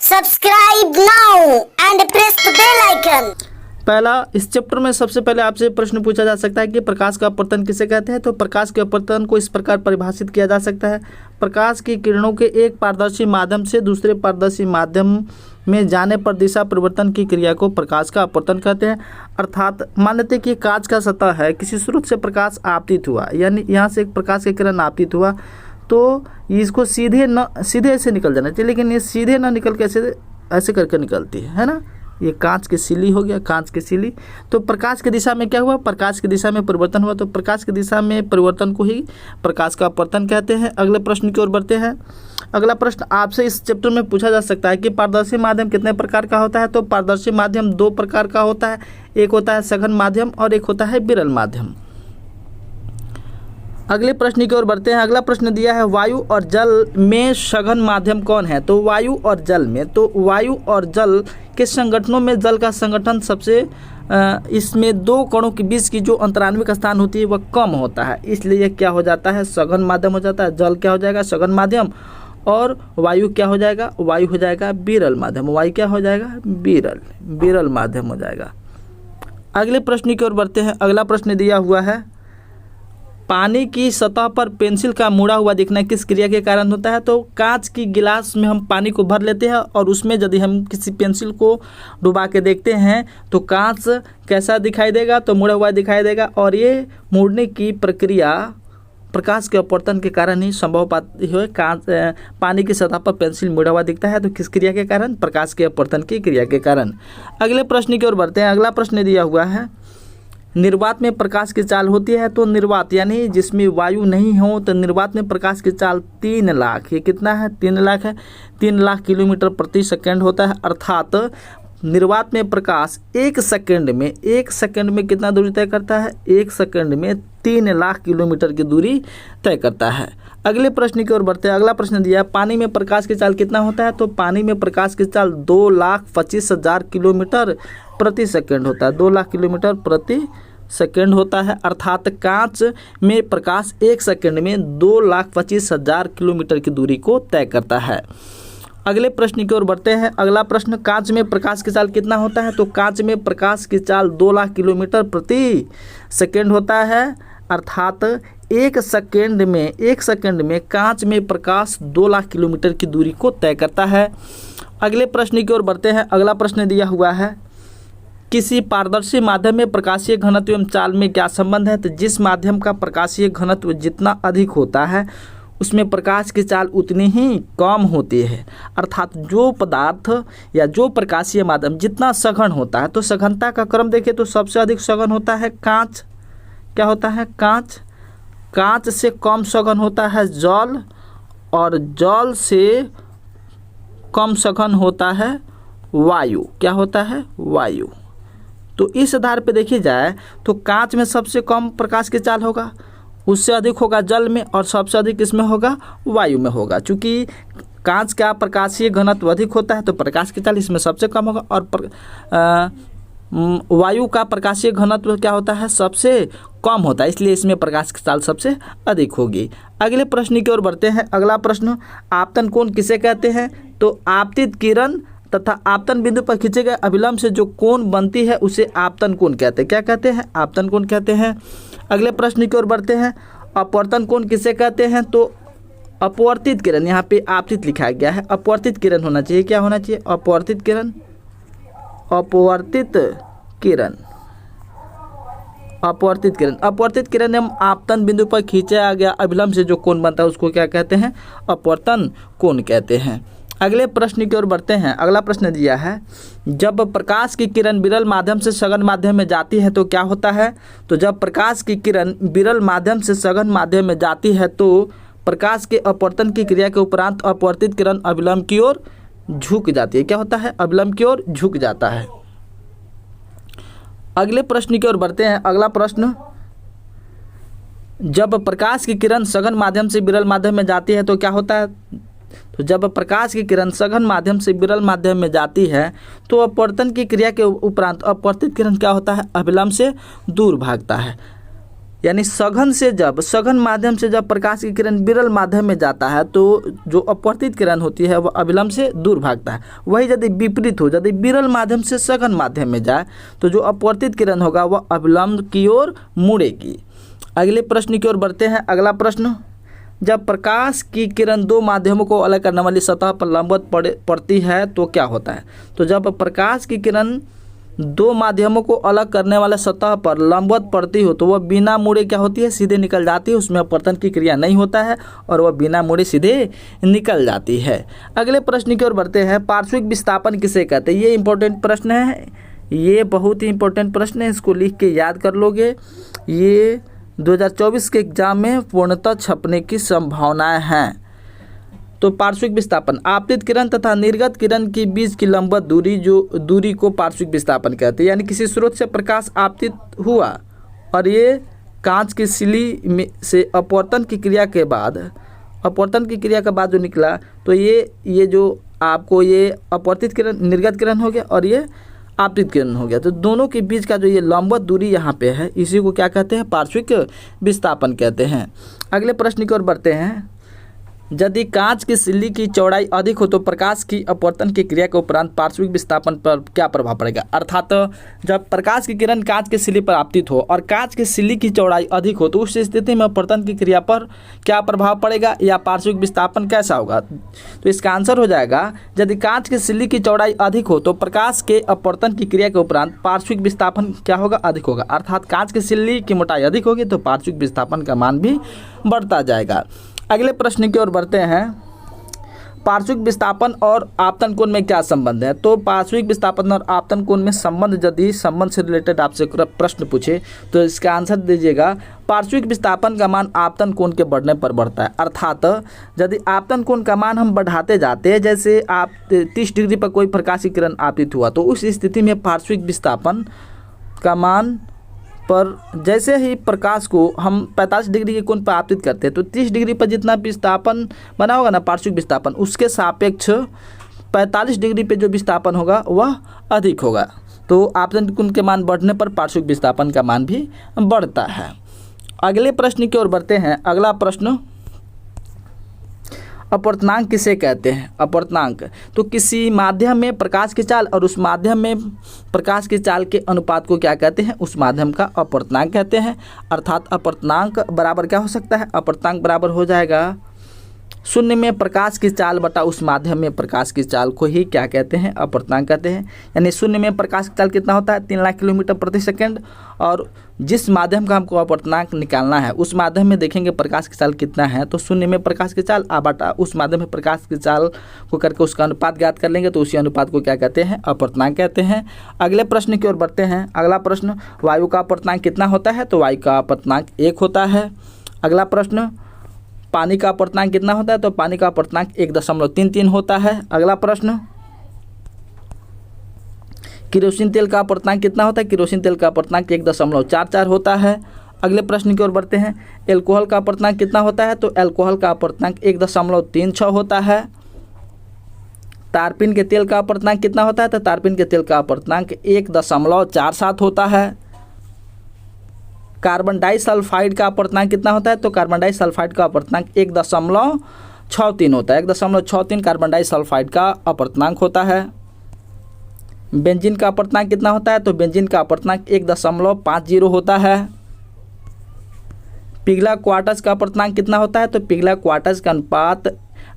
Subscribe now and press the bell icon. पहला, इस chapter में सबसे पहले आपसे प्रश्न पूछा जा सकता है कि प्रकाश का अपवर्तन किसे कहते हैं। तो प्रकाश के अपवर्तन को इस प्रकार परिभाषित किया जा सकता है। प्रकाश की किरणों के एक पारदर्शी माध्यम से दूसरे पारदर्शी माध्यम में जाने पर दिशा परिवर्तन की क्रिया को प्रकाश का अपवर्तन कहते हैं। अर्थात मान लेते हैं कि कांच का सतह है, किसी स्रोत से प्रकाश आपतित हुआ, यानी यहाँ से एक प्रकाश की किरण आपतित हुआ, तो इसको सीधे ऐसे निकल जाना चाहिए, लेकिन ये सीधे ना निकल के ऐसे करके निकलती है ना। ये कांच की सिली हो गया, कांच की सिली। तो प्रकाश की दिशा में क्या हुआ, प्रकाश की दिशा में परिवर्तन हुआ, तो प्रकाश की दिशा में परिवर्तन को ही प्रकाश का अपवर्तन कहते हैं। अगले प्रश्न की ओर बढ़ते हैं। अगला प्रश्न आपसे इस चैप्टर में पूछा जा सकता है कि पारदर्शी माध्यम कितने प्रकार का होता है। तो पारदर्शी माध्यम दो प्रकार का होता है, एक होता है सघन माध्यम और एक होता है विरल माध्यम। अगले प्रश्न की ओर बढ़ते हैं। अगला प्रश्न दिया है, वायु और जल में सघन माध्यम कौन है। तो वायु और जल में, तो वायु और जल के संगठनों में जल का संगठन सबसे इसमें दो कणों के बीच की जो अंतराण्विक स्थान होती है वह कम होता है, इसलिए यह क्या हो जाता है, सघन माध्यम हो जाता है। जल क्या हो जाएगा, सघन माध्यम, और वायु क्या हो जाएगा, वायु हो जाएगा विरल माध्यम। वायु क्या हो जाएगा, विरल माध्यम हो जाएगा। अगले प्रश्न की ओर बढ़ते हैं। अगला प्रश्न दिया हुआ है, पानी की सतह पर पेंसिल का मुड़ा हुआ दिखना किस क्रिया के कारण होता है। तो कांच की गिलास में हम पानी को भर लेते हैं और उसमें यदि हम किसी पेंसिल को डुबा के देखते हैं तो कांच कैसा दिखाई देगा, तो मुड़ा हुआ दिखाई देगा, और ये मुड़ने की प्रक्रिया प्रकाश के अपवर्तन के कारण ही संभव पाती है। कांच पानी की सतह पर पेंसिल मुड़ा हुआ दिखता है, तो किस क्रिया के कारण, प्रकाश के अपवर्तन की क्रिया के कारण। अगले प्रश्न की ओर बढ़ते हैं। अगला प्रश्न दिया हुआ है, निर्वात में प्रकाश की चाल होती है। तो निर्वात यानी जिसमें वायु नहीं हो, तो निर्वात में प्रकाश की चाल 3 लाख, ये कितना है, 3 लाख है, 3 लाख किलोमीटर प्रति सेकंड होता है। अर्थात निर्वात में प्रकाश एक सेकंड में कितना दूरी तय करता है, 1 सेकंड में 3 लाख किलोमीटर की दूरी तय करता है। अगले प्रश्न की ओर बढ़ते हैं। अगला प्रश्न दिया है, पानी में प्रकाश की चाल कितना होता है। तो पानी में प्रकाश की चाल 2,25,000 किलोमीटर प्रति सेकंड होता है, 2 लाख किलोमीटर प्रति सेकंड होता है। अर्थात कांच में प्रकाश 1 सेकंड में 2,25,000 किलोमीटर की दूरी को तय करता है। अगले प्रश्न की ओर बढ़ते हैं। अगला प्रश्न, कांच में प्रकाश की चाल कितना होता है। तो कांच में प्रकाश की चाल 2 लाख किलोमीटर प्रति सेकंड होता है। अर्थात 1 सेकंड में कांच में प्रकाश 2 लाख किलोमीटर की दूरी को तय करता है। अगले प्रश्न की ओर बढ़ते हैं। अगला प्रश्न दिया हुआ है, किसी पारदर्शी माध्यम में प्रकाशीय घनत्व एवं चाल में क्या संबंध है। तो जिस माध्यम का प्रकाशीय घनत्व जितना अधिक होता है उसमें प्रकाश की चाल उतनी ही कम होती है। अर्थात जो पदार्थ या जो प्रकाशीय माध्यम जितना सघन होता है, तो सघनता का क्रम देखिए तो सबसे अधिक सघन होता है कांच। क्या होता है, कांच। कांच से कम सघन होता है जल, और जल से कम सघन होता है वायु। क्या होता है, वायु। तो इस आधार पे देखी जाए तो कांच में सबसे कम प्रकाश की चाल होगा, उससे अधिक होगा जल में, और सबसे अधिक इसमें होगा वायु में होगा। चूँकि कांच का प्रकाशीय घनत्व अधिक होता है तो प्रकाश की चाल इसमें सबसे कम होगा, और वायु का प्रकाशीय घनत्व क्या होता है, सबसे कम होता है, इसलिए इसमें प्रकाश की चाल सबसे अधिक होगी। अगले प्रश्न की ओर बढ़ते हैं। अगला प्रश्न, आपतन कोण किसे कहते हैं। तो आपतित किरण तथा आपतन बिंदु पर खींचे गए अभिलंब से जो कोण बनती है उसे आपतन कोण कहते हैं। क्या कहते हैं, आपतन कोण कहते हैं। अगले प्रश्न की ओर बढ़ते हैं। अपवर्तन कोण किसे कहते हैं। तो अपवर्तित किरण, यहाँ पे आपतित लिखा गया है, अपवर्तित किरण होना चाहिए। क्या होना चाहिए, अपवर्तित किरण। अपवर्तित किरण, अपवर्तित किरण, अपवर्तित किरण एवं आपतन बिंदु पर खींचा गया अभिलंब से जो कोण बनता है उसको क्या कहते हैं, अपवर्तन कोण कहते हैं। अगले प्रश्न की ओर बढ़ते हैं। अगला प्रश्न दिया है, जब प्रकाश की किरण विरल माध्यम से सघन माध्यम में जाती है तो क्या होता है। तो जब प्रकाश की किरण विरल माध्यम से सघन माध्यम में जाती है तो प्रकाश के अपवर्तन की क्रिया के उपरांत अपवर्तित किरण अभिलंब की ओर झुक जाती है। क्या होता है, अभिलंब की ओर झुक जाता है। अगले प्रश्न की ओर बढ़ते हैं। अगला प्रश्न, जब प्रकाश की किरण सघन माध्यम से विरल माध्यम में जाती है तो क्या होता है। तो जब प्रकाश की किरण सघन माध्यम से विरल माध्यम में जाती है तो अपवर्तन की क्रिया के उपरांत अपवर्तित किरण क्या होता है, अभिलंब से दूर भागता है। यानी सघन माध्यम से जब प्रकाश की किरण विरल माध्यम में जाता है तो जो अपवर्तित किरण होती है वह अविलंब से दूर भागता है। वही यदि विपरीत हो, यदि विरल माध्यम से सघन माध्यम में जाए तो जो अपवर्तित किरण होगा वह अविलंब की ओर मुड़ेगी। अगले प्रश्न की ओर बढ़ते हैं। अगला प्रश्न, जब प्रकाश की किरण दो माध्यमों को अलग करने वाली सतह पर लंबवत पड़ती है तो क्या होता है? तो जब प्रकाश की किरण दो माध्यमों को अलग करने वाले सतह पर लंबवत पड़ती हो तो वह बिना मुड़े क्या होती है? सीधे निकल जाती है। उसमें अपवर्तन की क्रिया नहीं होता है और वह बिना मुड़े सीधे निकल जाती है। अगले प्रश्न की ओर बढ़ते हैं। पार्श्विक विस्थापन किसे कहते हैं? ये इंपॉर्टेंट प्रश्न है, ये बहुत ही इंपॉर्टेंट प्रश्न है, इसको लिख के याद कर लोगे। ये 2024 के एग्जाम में पूर्णतः छपने की संभावनाएं हैं। तो पार्श्विक विस्थापन आपतित किरण तथा निर्गत किरण के बीच की लंबवत दूरी, जो दूरी को पार्श्विक विस्थापन कहते हैं। यानी किसी स्रोत से प्रकाश आपतित हुआ और ये कांच की सिली में से अपवर्तन की क्रिया के बाद जो निकला तो ये जो आपको ये अपवर्तित किरण निर्गत किरण हो गया और ये आपतित किरण हो गया। तो दोनों के बीच का जो ये लंबवत दूरी यहाँ पे है इसी को क्या कहते हैं? पार्श्विक विस्थापन कहते हैं। अगले प्रश्न की ओर बढ़ते हैं। यदि कांच की सिल्ली की चौड़ाई अधिक हो तो प्रकाश की अपवर्तन की क्रिया के उपरांत पार्श्विक विस्थापन पर क्या प्रभाव पड़ेगा? अर्थात जब प्रकाश की किरण कांच की सिल्ली पर आपतित हो और कांच की सिल्ली की चौड़ाई अधिक हो तो उस स्थिति में अपवर्तन की क्रिया पर क्या प्रभाव पड़ेगा या पार्श्विक विस्थापन कैसा होगा? तो इसका आंसर हो जाएगा, यदि कांच की सिल्ली की चौड़ाई अधिक हो तो प्रकाश के अपवर्तन की क्रिया के उपरांत पार्श्विक विस्थापन क्या होगा? अधिक होगा। अर्थात कांच की सिल्ली की मोटाई अधिक होगी तो पार्श्विक विस्थापन का मान भी बढ़ता जाएगा। अगले प्रश्न की ओर बढ़ते हैं। पार्श्विक विस्थापन और आपतन कोण में क्या संबंध है? तो पार्श्विक विस्थापन और आपतन कोण में संबंध, यदि संबंध से रिलेटेड आपसे प्रश्न पूछे तो इसका आंसर दीजिएगा, पार्श्विक विस्थापन का मान आपतन कोण के बढ़ने पर बढ़ता है। अर्थात यदि आपतन कोण का मान हम बढ़ाते जाते हैं, जैसे आप 30 डिग्री पर कोई प्रकाश की किरण आपतित हुआ तो उस स्थिति में पार्श्विक विस्थापन का मान पर जैसे ही प्रकाश को हम 45 डिग्री के कोण पर आपतित करते हैं तो 30 डिग्री पर जितना विस्थापन बना होगा ना पार्श्विक विस्थापन, उसके सापेक्ष 45 डिग्री पे जो विस्थापन होगा वह अधिक होगा। तो आपतन कोण के मान बढ़ने पर पार्श्विक विस्थापन का मान भी बढ़ता है। अगले प्रश्न की ओर बढ़ते हैं। अगला प्रश्न, अपवर्तनांक किसे कहते हैं? अपवर्तनांक तो किसी माध्यम में प्रकाश की चाल और उस माध्यम में प्रकाश की चाल के अनुपात को क्या कहते हैं? उस माध्यम का अपवर्तनांक कहते हैं। अर्थात अपवर्तनांक बराबर क्या हो सकता है? अपवर्तनांक बराबर हो जाएगा शून्य में प्रकाश की चाल बटा उस माध्यम में प्रकाश की चाल को ही क्या कहते हैं? अपवर्तनांक कहते हैं। यानी शून्य में प्रकाश की चाल कितना होता है? 3 लाख किलोमीटर प्रति सेकंड, और जिस माध्यम का हमको अपवर्तनांक निकालना है उस माध्यम में देखेंगे प्रकाश की चाल कितना है, तो शून्य में प्रकाश की चाल बटा उस माध्यम में प्रकाश की चाल को करके उसका अनुपात ज्ञात कर लेंगे तो उसी अनुपात को क्या कहते हैं? अपवर्तनांक कहते हैं। अगले प्रश्न की ओर बढ़ते हैं। अगला प्रश्न, वायु का अपवर्तनांक कितना होता है? तो वायु का अपवर्तनांक 1 होता है। अगला प्रश्न, पानी का अपवर्तनांक कितना होता है? तो पानी का अपवर्तनांक 1.33 होता है। अगला प्रश्न, केरोसिन तेल का अपवर्तनांक कितना होता है? केरोसिन तेल का अपवर्तनांक 1.44 होता है। अगले प्रश्न की ओर बढ़ते हैं। एल्कोहल का अपवर्तनांक कितना होता है? तो एल्कोहल का अपवर्तनांक 1.36 होता है। तारपीन के तेल का अपवर्तनांक कितना होता है? तो तारपीन के तेल का अपवर्तनांक 1.47 होता है। कार्बन डाइसल्फाइड का अपवर्तनांक कितना होता है? तो कार्बन डाइसल्फाइड का अपवर्तनांक 1.63 होता है। 1.63 कार्बन डाइसल्फाइड का अपवर्तनांक होता है। बेंजीन का अपवर्तनांक कितना होता है? तो बेंजीन का अपवर्तनांक 1.50 होता है। पिघला क्वार्टज का अपवर्तनांक कितना होता है? तो पिघला क्वार्टज का अनुपात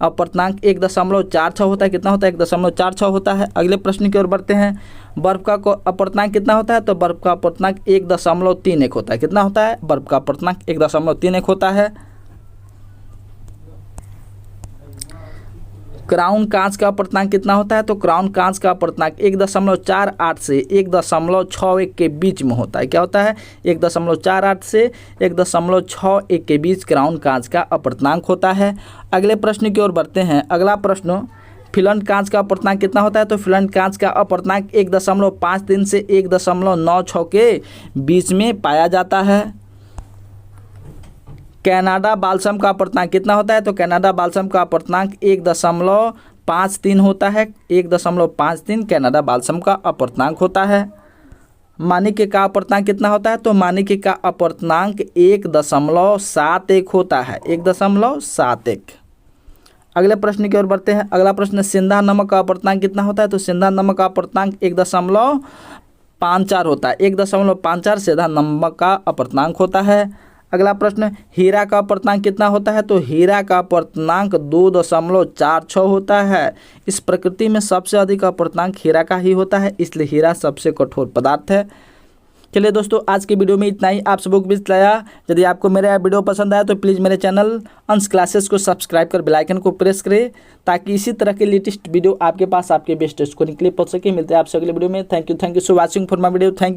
अपवर्तनांक 1.46 होता है। कितना होता है? 1.46 होता है। अगले प्रश्न की ओर बढ़ते हैं। बर्फ का अपवर्तनांक कितना होता है? तो बर्फ का अपवर्तनांक 1.31 होता है। कितना होता है? बर्फ का अपवर्तनांक 1.31 होता है। क्राउन कांच का अपवर्तनांक कितना होता है? तो क्राउन कांच का अपवर्तनांक 1.48 से 1.61 के बीच में होता है। क्या होता है? 1.48 से 1.61 के बीच क्राउन कांच का अपवर्तनांक होता है। अगले प्रश्न की ओर बढ़ते हैं। अगला प्रश्न, फिलंट कांच का अपवर्तनांक कितना होता है? तो फिलंट कांच का अपवर्तनांक 1.53 से 1.96 के बीच में पाया जाता है। कनाडा बाल्सम का अपवर्तनांक कितना होता है? तो कनाडा बाल्सम का अपवर्तनांक 1.53 होता है। 1.53 कनाडा बाल्सम का अपवर्तनांक होता है। मानिक्य का अपर्तनांक कितना होता है? तो मानिक्य का अपर्तनांक 1.71 होता है, 1.71। अगले प्रश्न की ओर बढ़ते हैं। अगला प्रश्न, सिंधा नमक का अपर्तनांक कितना होता है? तो सिंधा नमक का अपर्तनांक 1.54 होता है, 1.54 सिंधा नमक का अपर्तनांक होता है। अगला प्रश्न, हीरा का अपर्तनांक कितना होता है? तो हीरा का अपर्तनांक 2.46 होता है। इस प्रकृति में सबसे अधिक अपर्तनांक हीरा का ही होता है, इसलिए हीरा सबसे कठोर पदार्थ है। चलिए दोस्तों, आज की वीडियो में इतना ही। आप सबको भी बताया, यदि आपको मेरा वीडियो पसंद आया तो प्लीज़ मेरे चैनल अंश क्लासेस को सब्सक्राइब कर बेल आइकन को प्रेस करें, ताकि इसी तरह के लेटेस्ट वीडियो आपके पास आपके बेस्ट स्कोरिंग के लिए पहुंच सके। मिलते हैं आपसे अगले वीडियो में। Thank you so watching for my video. Thank you.